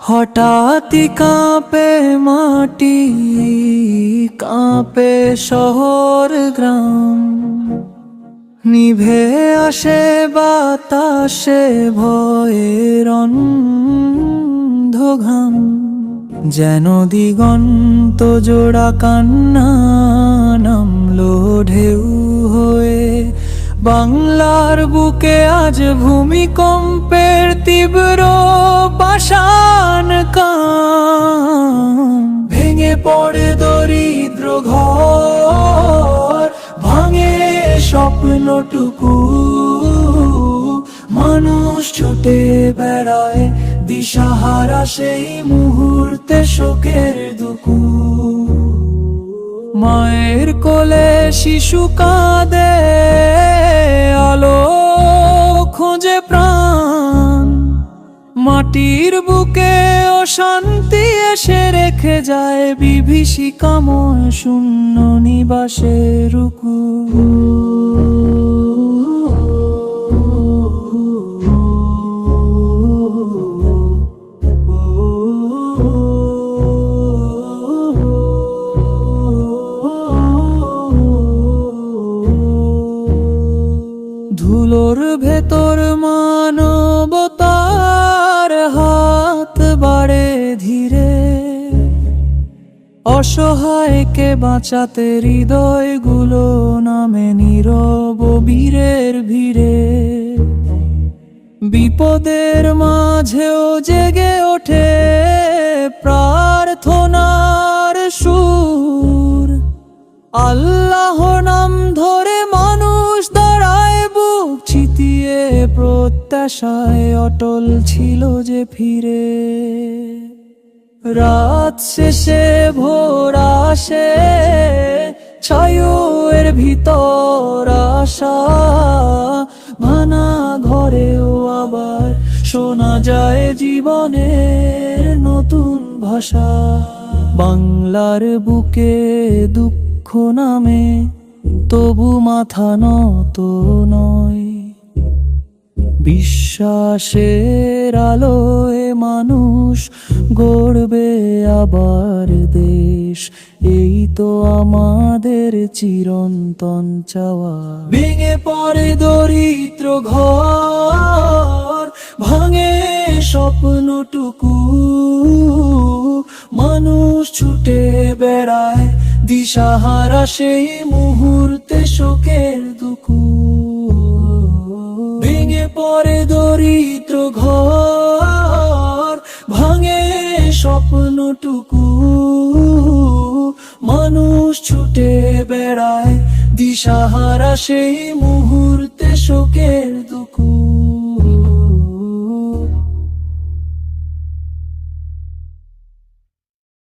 হঠাৎই কাঁপে মাটি, কাঁপে শহর গ্রাম, নিভে আসে বাতাসে ভয়ের অন্ধঘাম। যেন দিগন্ত জোড়া কান্না নামলো ঢেউ হয়ে, বাংলার বুকে আজ ভূমিকম্পের তীব্র পাষাণ কাম। ভেঙে পড়ে দরিদ্র ঘর, ভাঙে স্বপ্নটুকু, মানুষ ছুটে বেড়ায় দিশাহারা সেই মুহূর্তে শোকের দুকু। মায়ের কোলে শিশু কাঁদে, আলো খোঁজে প্রাণ, মাটির বুকে অশান্তি এসে রেখে যায় বিভীষিকাময় শূন্য নিবাসের রুকু। ধুলোর ভেতর মানবতার হাত বাড়ে ধীরে, অসহায়কে বাঁচাতে হৃদয়গুলো নামে নীরব বীরের ভিড়ে। বিপদের মাঝেও জেগে ওঠে প্রার্থনার সুর, আল্লাহ নাম ধরে মানুষ দাঁড়ায় বুক চিতিয়ে, প্রত্যাশায় অটল ছিল যে ফিরে। রাত শেষে ভোর আসে, ছায়ের ভিতর আশা, ভাঙা ঘরেও আবার শোনা যায় জীবনের নতুন ভাষা। বাংলার বুকে দুঃখ নামে, তবু মাথা নত নয়, বিশ্বাসের আলোয় মানুষ গড়বে আবার দেশ, এই তো আমাদের চিরন্তন চাওয়া। ভেঙে পড়ে দরিদ্র ঘর, ভাঙে স্বপ্নটুকু, মানুষ ছুটে বেড়ায় দিশাহারা সেই মুহূর্তে শোকের দুকু। ভেঙে পড়ে দরিদ্র ঘর, ভাঙে স্বপ্নটুকু, মানুষ ছুটে বেড়ায় দিশাহারা সেই মুহূর্তে শোকের দুকু।